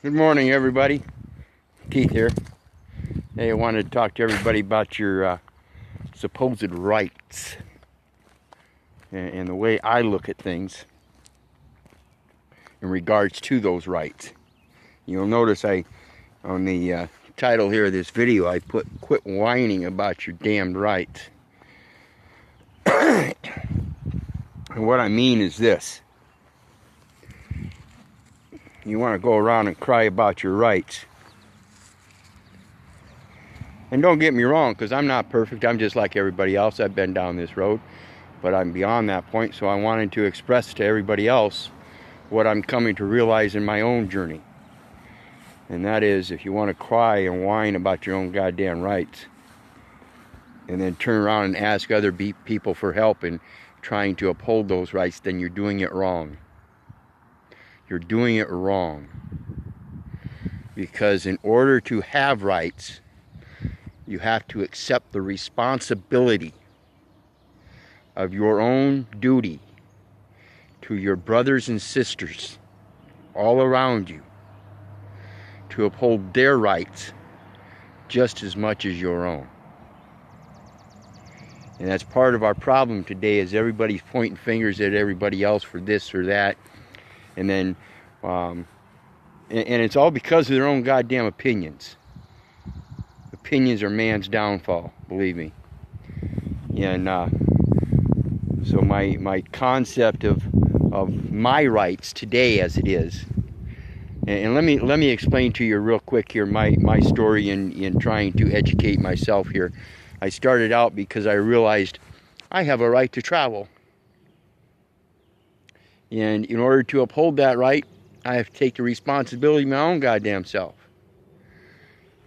Good morning, everybody. Keith here. Hey, I wanted to talk to everybody about your supposed rights and the way I look at things in regards to those rights. You'll notice on the title here of this video, I put "Quit whining about your damned rights." And what I mean is this. You want to go around and cry about your rights. And don't get me wrong, because I'm not perfect. I'm just like everybody else. I've been down this road. But I'm beyond that point, so I wanted to express to everybody else what I'm coming to realize in my own journey. And that is, if you want to cry and whine about your own goddamn rights, and then turn around and ask other people for help in trying to uphold those rights, then you're doing it wrong. You're doing it wrong. Because in order to have rights, you have to accept the responsibility of your own duty to your brothers and sisters all around you to uphold their rights just as much as your own. And that's part of our problem today, is everybody's pointing fingers at everybody else for this or that. And then, and it's all because of their own goddamn opinions. Opinions are man's downfall, believe me. And so my concept of my rights today, as it is, and let me explain to you real quick here my story in trying to educate myself here. I started out because I realized I have a right to travel. And in order to uphold that right, I have to take the responsibility of my own goddamn self.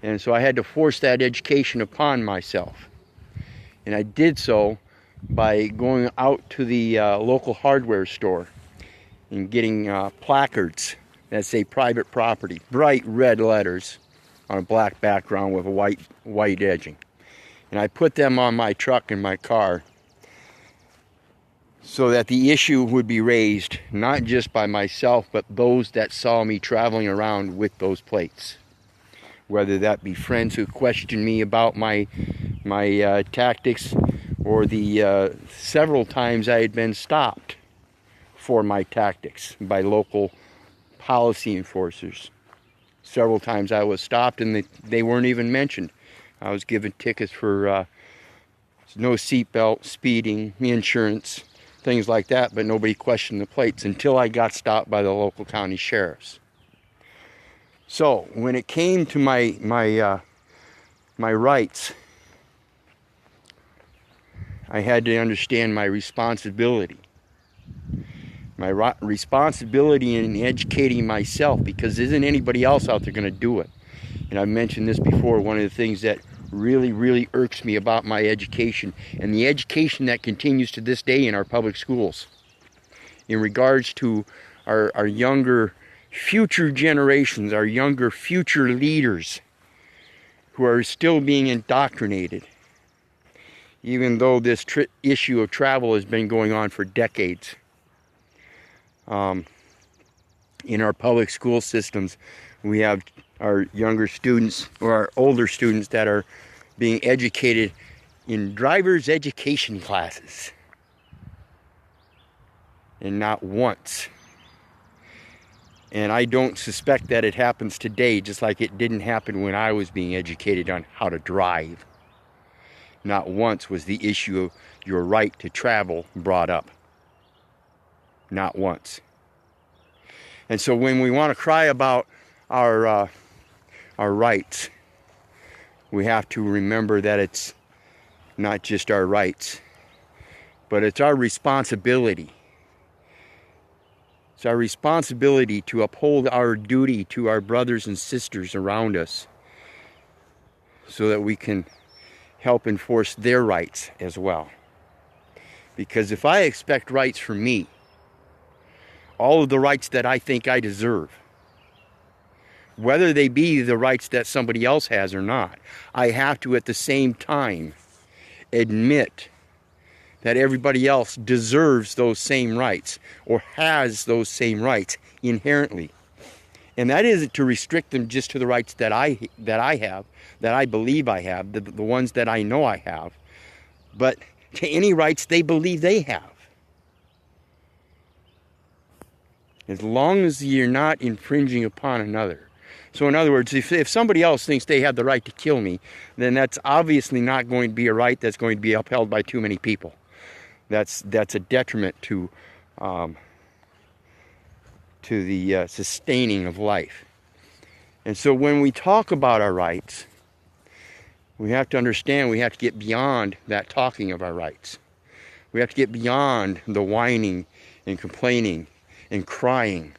And so I had to force that education upon myself. And I did so by going out to the local hardware store and getting placards that say private property, bright red letters on a black background with a white edging. And I put them on my truck and my car so that the issue would be raised not just by myself, but those that saw me traveling around with those plates. Whether that be friends who questioned me about my tactics, or the several times I had been stopped for my tactics by local policy enforcers. Several times I was stopped and they weren't even mentioned. I was given tickets for no seatbelt, speeding, insurance, things like that, but nobody questioned the plates until I got stopped by the local county sheriffs. So when it came to my rights, I had to understand my responsibility. My responsibility in educating myself, because isn't anybody else out there going to do it? And I've mentioned this before, one of the things that really, really irks me about my education, and the education that continues to this day in our public schools, in regards to our younger future generations, our younger future leaders who are still being indoctrinated, even though this issue of travel has been going on for decades. In our public school systems, we have our younger students or our older students that are being educated in driver's education classes. And not once. And I don't suspect that it happens today, just like it didn't happen when I was being educated on how to drive. Not once was the issue of your right to travel brought up. Not once. And so when we want to cry about our rights, we have to remember that it's not just our rights, but it's our responsibility. It's our responsibility to uphold our duty to our brothers and sisters around us so that we can help enforce their rights as well. Because if I expect rights from me, all of the rights that I think I deserve, whether they be the rights that somebody else has or not, I have to at the same time admit that everybody else deserves those same rights or has those same rights inherently. And that isn't to restrict them just to the rights that I have, that I believe I have, the ones that I know I have, but to any rights they believe they have. As long as you're not infringing upon another. So in other words, if somebody else thinks they have the right to kill me, then that's obviously not going to be a right that's going to be upheld by too many people. That's a detriment to the sustaining of life. And so when we talk about our rights, we have to understand we have to get beyond that talking of our rights. We have to get beyond the whining and complaining and crying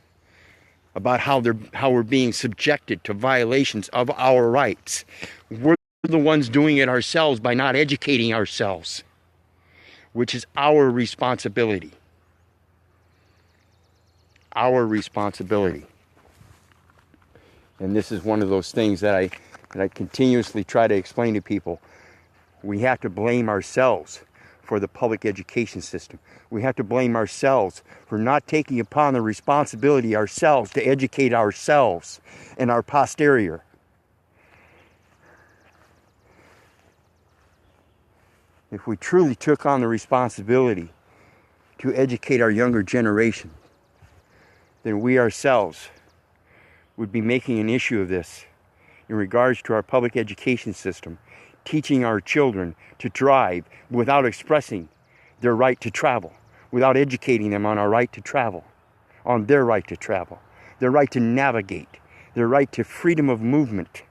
about how we're being subjected to violations of our rights. We're the ones doing it ourselves by not educating ourselves, which is our responsibility. Our responsibility. And this is one of those things that I continuously try to explain to people. We have to blame ourselves for the public education system. We have to blame ourselves for not taking upon the responsibility ourselves to educate ourselves and our posterior. If we truly took on the responsibility to educate our younger generation, then we ourselves would be making an issue of this in regards to our public education system, teaching our children to drive without expressing their right to travel, without educating them on our right to travel, on their right to travel, their right to navigate, their right to freedom of movement.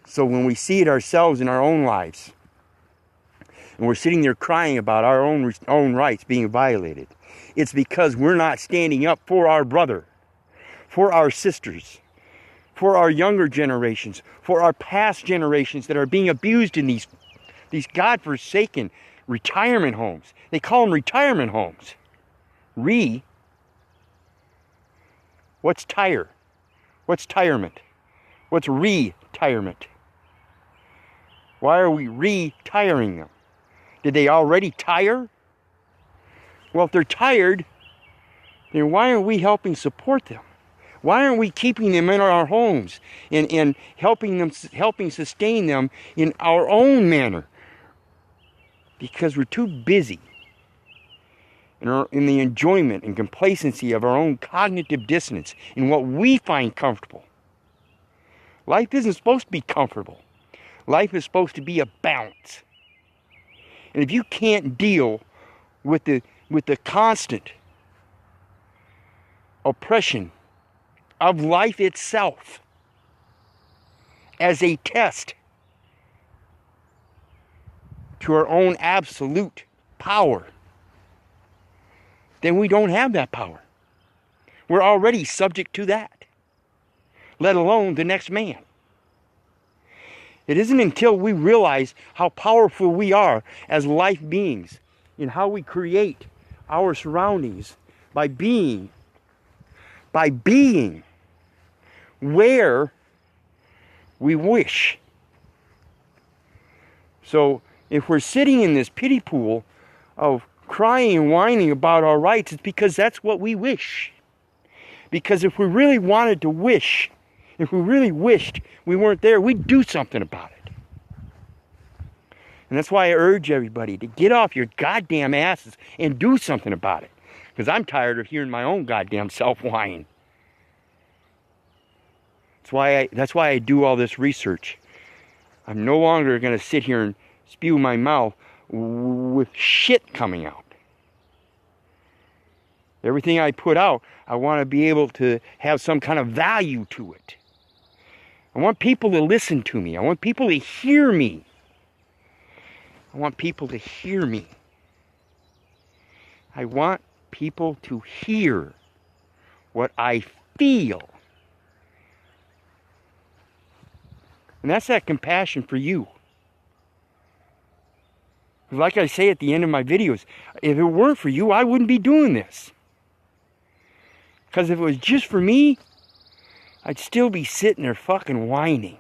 So when we see it ourselves in our own lives, and we're sitting there crying about our own rights being violated, it's because we're not standing up for our brother, for our sisters, for our younger generations, for our past generations that are being abused in these godforsaken retirement homes. They call them retirement homes. What's tire? What's tirement? What's retirement? Why are we retiring them? Did they already tire? Well, if they're tired, then why aren't we helping support them? Why aren't we keeping them in our homes and helping sustain them in our own manner? Because we're too busy in the enjoyment and complacency of our own cognitive dissonance in what we find comfortable. Life isn't supposed to be comfortable. Life is supposed to be a balance. And if you can't deal with the constant oppression of life itself as a test to our own absolute power, then we don't have that power. We're already subject to that, let alone the next man. It isn't until we realize how powerful we are as life beings in how we create our surroundings by being where we wish. So if we're sitting in this pity pool of crying and whining about our rights, it's because that's what we wish. Because if we really wanted to wish, if we really wished we weren't there, we'd do something about it. And that's why I urge everybody to get off your goddamn asses and do something about it. Because I'm tired of hearing my own goddamn self whine. That's why I do all this research. I'm no longer going to sit here and spew my mouth with shit coming out. Everything I put out, I want to be able to have some kind of value to it. I want people to listen to me. I want people to hear me. I want people to hear me. I want people to hear what I feel. And that's that compassion for you. Like I say at the end of my videos, if it weren't for you, I wouldn't be doing this. Because if it was just for me, I'd still be sitting there fucking whining.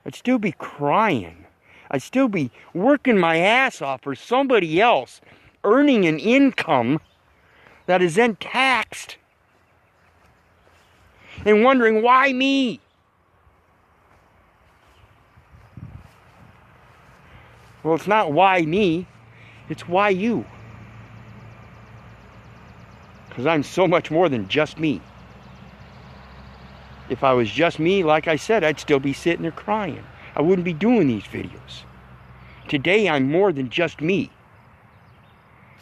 I'd still be crying. I'd still be working my ass off for somebody else, earning an income that is then taxed and wondering, why me? Well, it's not why me, it's why you. Because I'm so much more than just me. If I was just me, like I said, I'd still be sitting there crying. I wouldn't be doing these videos. Today, I'm more than just me.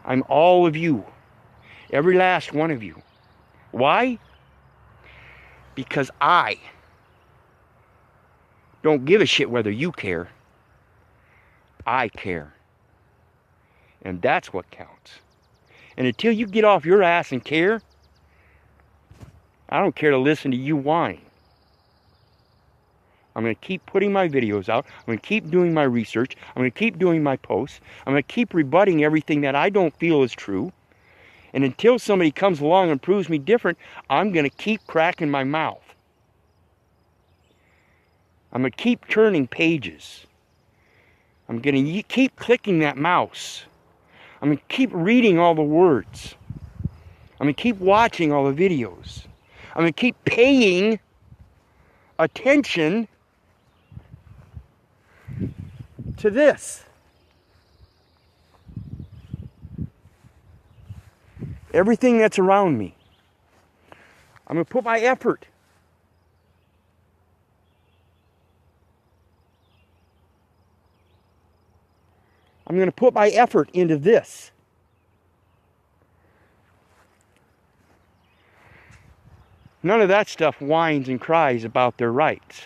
I'm all of you. Every last one of you. Why? Because I don't give a shit whether you care. I care. And that's what counts. And until you get off your ass and care, I don't care to listen to you whine. I'm going to keep putting my videos out. I'm going to keep doing my research. I'm going to keep doing my posts. I'm going to keep rebutting everything that I don't feel is true. And until somebody comes along and proves me different, I'm going to keep cracking my mouth. I'm going to keep turning pages. I'm going to keep clicking that mouse. I'm going to keep reading all the words. I'm going to keep watching all the videos. I'm going to keep paying attention to this. Everything that's around me. I'm going to put my effort. I'm going to put my effort into this. None of that stuff whines and cries about their rights.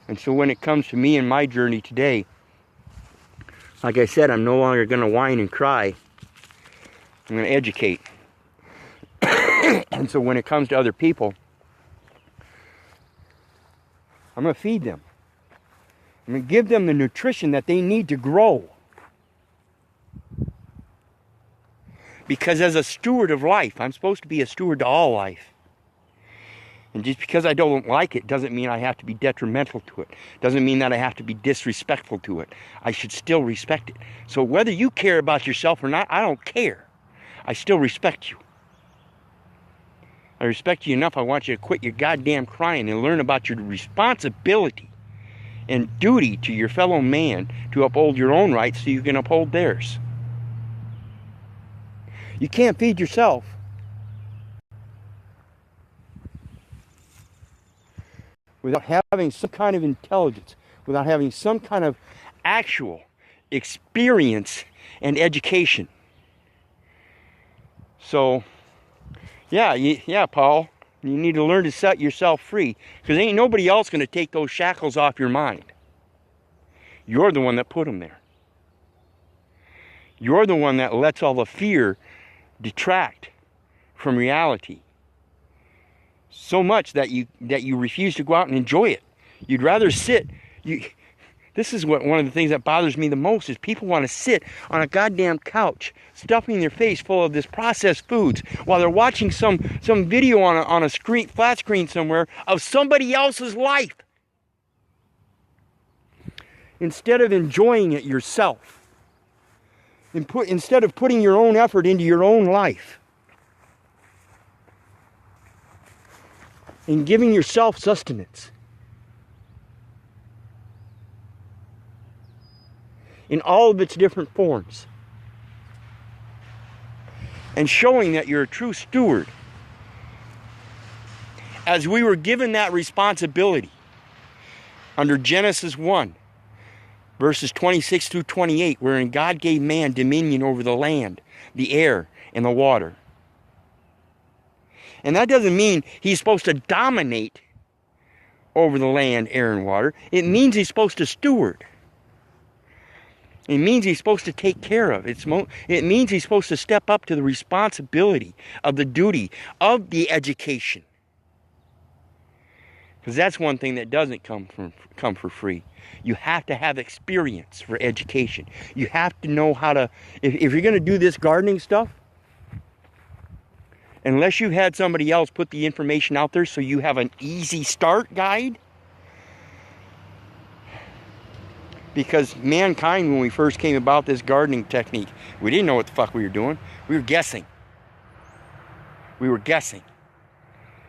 And so when it comes to me and my journey today, like I said, I'm no longer going to whine and cry. I'm going to educate. And so when it comes to other people, I'm going to feed them. I'm going to give them the nutrition that they need to grow. Because as a steward of life, I'm supposed to be a steward to all life. And just because I don't like it doesn't mean I have to be detrimental to it. Doesn't mean that I have to be disrespectful to it. I should still respect it. So whether you care about yourself or not, I don't care. I still respect you. I respect you enough, I want you to quit your goddamn crying and learn about your responsibility and duty to your fellow man to uphold your own rights so you can uphold theirs. You can't feed yourself. Without having some kind of intelligence, without having some kind of actual experience and education. So, yeah, Paul, you need to learn to set yourself free, because ain't nobody else going to take those shackles off your mind. You're the one that put them there. You're the one that lets all the fear detract from reality so much that you refuse to go out and enjoy it. You'd rather sit. This is one of the things that bothers me the most is people want to sit on a goddamn couch, stuffing their face full of this processed foods while they're watching some video on a screen, flat screen somewhere of somebody else's life, instead of enjoying it yourself. Instead of putting your own effort into your own life and giving yourself sustenance in all of its different forms, and showing that you're a true steward, as we were given that responsibility under Genesis 1, verses 26 through 28, wherein God gave man dominion over the land, the air, and the water. And that doesn't mean he's supposed to dominate over the land, air, and water. It means he's supposed to steward. It means he's supposed to take care of. It means he's supposed to step up to the responsibility of the duty of the education. Because that's one thing that doesn't come for free. You have to have experience for education. You have to know how to, if you're going to do this gardening stuff, unless you've had somebody else put the information out there so you have an easy start guide, Because mankind, when we first came about this gardening technique, we didn't know what the fuck we were doing. We were guessing. We were guessing.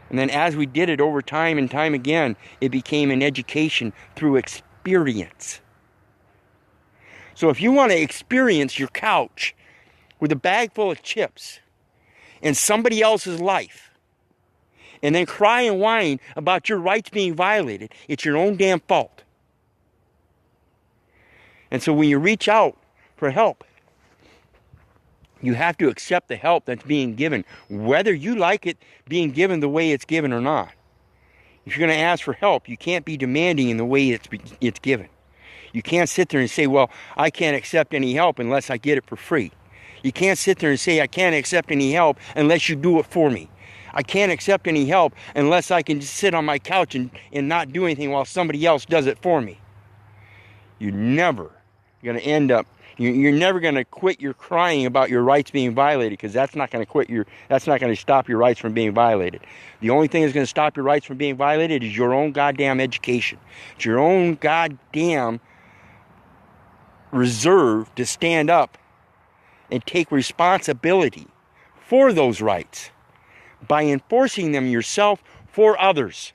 And then as we did it over time and time again, it became an education through experience. So if you want to experience your couch with a bag full of chips in somebody else's life, and then cry and whine about your rights being violated, it's your own damn fault. And so when you reach out for help, you have to accept the help that's being given, whether you like it being given the way it's given or not. If you're going to ask for help, you can't be demanding in the way it's given. You can't sit there and say, well, I can't accept any help unless I get it for free. You can't sit there and say, I can't accept any help unless you do it for me. I can't accept any help unless I can just sit on my couch and not do anything while somebody else does it for me. You're never going to end up, you're never going to quit your crying about your rights being violated, because that's not going to stop your rights from being violated. The only thing that's going to stop your rights from being violated is your own goddamn education. It's your own goddamn reserve to stand up and take responsibility for those rights by enforcing them yourself for others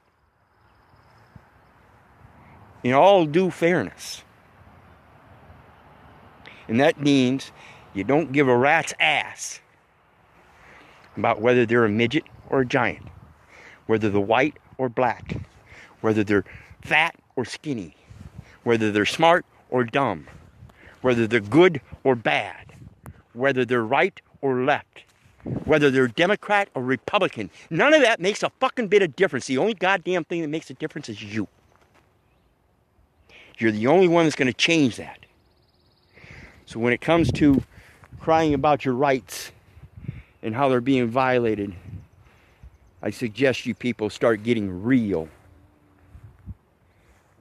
in all due fairness. And that means you don't give a rat's ass about whether they're a midget or a giant, whether they're white or black, whether they're fat or skinny, whether they're smart or dumb, whether they're good or bad, whether they're right or left, whether they're Democrat or Republican. None of that makes a fucking bit of difference. The only goddamn thing that makes a difference is you. You're the only one that's going to change that. So when it comes to crying about your rights and how they're being violated, I suggest you people start getting real.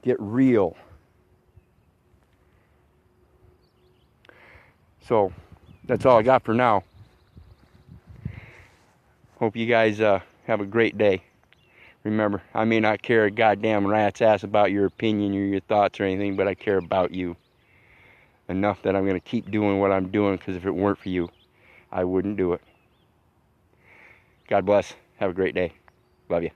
Get real. So that's all I got for now. Hope you guys have a great day. Remember, I may not care a goddamn rat's ass about your opinion or your thoughts or anything, but I care about you enough that I'm going to keep doing what I'm doing, because if it weren't for you, I wouldn't do it. God bless. Have a great day. Love you.